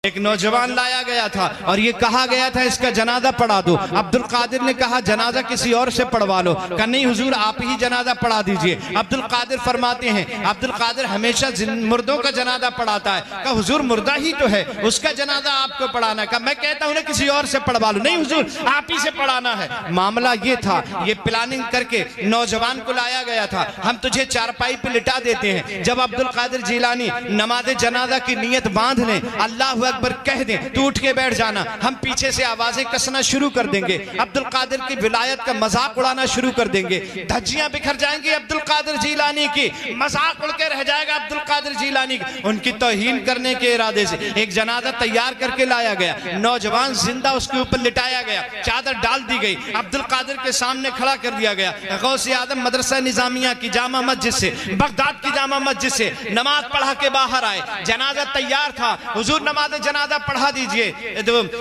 ایک نوجوان لایا گیا تھا اور یہ کہا گیا تھا اس کا جنازہ پڑھا دو۔ عبدالقادر نے کہا جنازہ کسی اور سے پڑھوا لو، کہا نہیں حضور آپ ہی جنازہ پڑھا دیجئے۔ عبدالقادر فرماتے ہیں عبدالقادر ہمیشہ مردوں کا جنازہ پڑھاتا ہے، کہا حضور مردہ ہی تو ہے، اس کا جنازہ آپ کو پڑھانا ہے، کہا میں کہتا ہوں کسی اور سے پڑھوا لو، نہیں حضور آپ ہی سے پڑھانا ہے۔ معاملہ یہ تھا، یہ پلاننگ کر کے نوجوان کو لایا گیا تھا، ہم تجھے چارپائی پہ لٹا دیتے ہیں، جب عبدالقادر جیلانی نماز جنازہ کی نیت باندھ لیں، اللہ اکبر کہہ دیں تو اٹھ کے بیٹھ جانا، ہم پیچھے سے آوازیں کسنا شروع کر دیں گے، عبدالقادر کی ولایت کا مذاق اڑانا شروع کر دیں گے، دھجیاں بکھر جائیں گی عبدالقادر جیلانی کی، مذاق اڑ کے رہ جائے گا عبدالقادر جیلانی کی۔ ان کی توہین کرنے کے ارادے سے ایک جنازہ تیار کر کے لایا گیا، نوجوان زندہ اس کے اوپر لٹایا گیا، چادر ڈال دی گئی، عبدالقادر کے سامنے کھڑا کر دیا گیا۔ غوث اعظم مدرسہ نظامیہ کی جامع مسجد سے، بغداد کی جامع مسجد سے نماز پڑھا کے باہر آئے، جنازہ تیار تھا، حضور نماز جنازہ پڑھا دیجئے۔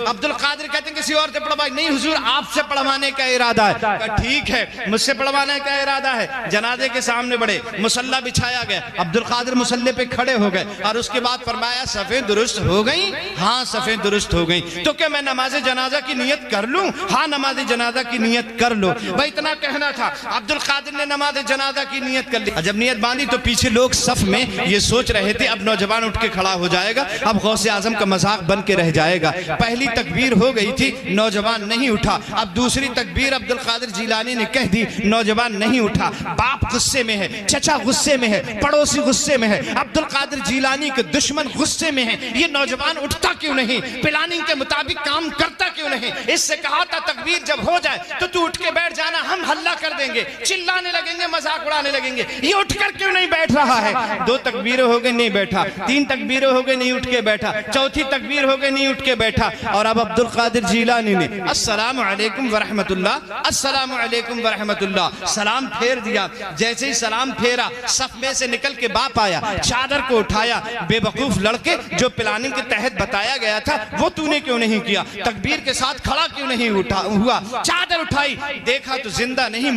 عبدالقادر کہتے ہیں کسی اور سے پڑھوائی، نہیں حضور آپ سے پڑھوانے کا ارادہ ہے، کہا ٹھیک ہے مجھ سے پڑھوانے کا ارادہ ہے۔ جنازے کے سامنے بڑھے، مصلی بچھایا گیا، عبدالقادر مصلی پہ کھڑے ہو گئے اور اس کے بعد فرمایا صفیں درست ہو گئیں؟ ہاں صفیں درست ہو گئیں۔ تو کہ میں نماز جنازہ کی نیت کر لوں؟ ہاں نماز جنازہ کی نیت کر لو۔ بھائی اتنا کہنا تھا، عبدالقادر نے نماز جنازہ کی نیت کر لی، جب نیت باندھی تو پیچھے لوگ صف میں یہ سوچ رہے تھے اب نوجوان اٹھ کے کھڑا ہو جائے گا، اب غوث اعظم کا مذاق بن کے رہ جائے گا۔ پہلی تکبیر ہو گئی تھی، نوجوان نہیں اٹھا، اب دوسری تکبیر عبدالقادر جیلانی نے کہہ دی، نوجوان نہیں اٹھا۔ باپ غصے میں ہے، چچا غصے میں ہے، پڑوسی غصے میں ہے، عبدالقادر جیلانی کے دشمن غصے میں ہیں، یہ نوجوان اٹھتا کیوں نہیں، پلاننگ کے مطابق کام کرتا کیوں نہیں؟ اس سے کہا تھا تکبیر جب ہو جائے تو اٹھ کے بیٹھ جانا، ہم ہلہ کر دیں گے، چلانے لگیں گے، مذاق اڑانے لگیں گے، یہ اٹھ کر کیوں نہیں بیٹھ رہا ہے؟ دو تکبیریں ہو گئے نہیں بیٹھا، تین تکبیریں ہو گئے نہیں اٹھ کے بیٹھا، چوتھی تکبیر ہو گئے نہیں اٹھ کے بیٹھا، اور اب عبدالقادر جیلانی نے السلام علیکم ورحمت اللہ، السلام علیکم ورحمت اللہ سلام پھیر دیا۔ جیسے ہی سلام پھیرا صف میں سے نکل کے باپ آیا، چادر کو اٹھایا، بے وقوف لڑکے جو پلاننگ کے تحت بتایا گیا تھا وہ تو نے کیوں نہیں کیا؟ تکبیر کے ساتھ کھڑا کیوں نہیں ہوا؟ چادر اٹھائی، دیکھا تو زندہ نہیں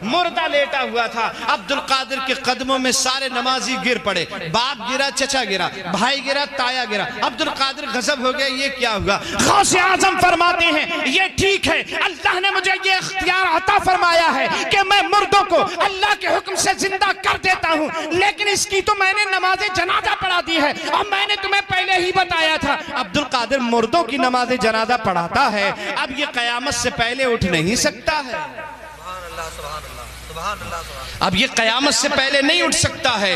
مردہ لیٹا ہوا تھا۔ عبدالقادر کے قدموں میں سارے نمازی گر پڑے، باپ گرا، چچا گرا، بھائی گرا، تایا گرا۔ عبدالقادر غضب ہو گیا، یہ کیا ہوا؟ غوث اعظم فرماتے ہیں یہ ٹھیک ہے، اللہ نے مجھے یہ اختیار عطا فرمایا ہے کہ میں مردوں کو اللہ کے حکم سے زندہ کر دیتا ہوں، لیکن اس کی تو میں نے نماز جنازہ پڑھا دی ہے اور میں نے تمہیں پہلے ہی بتایا تھا۔ عبدالقادر مردوں کی نماز جنازہ پڑھاتا ہے، اب یہ قیامت سے پہلے اٹھ نہیں سکتا ہے، اب یہ قیامت سے پہلے نہیں اٹھ سکتا ہے۔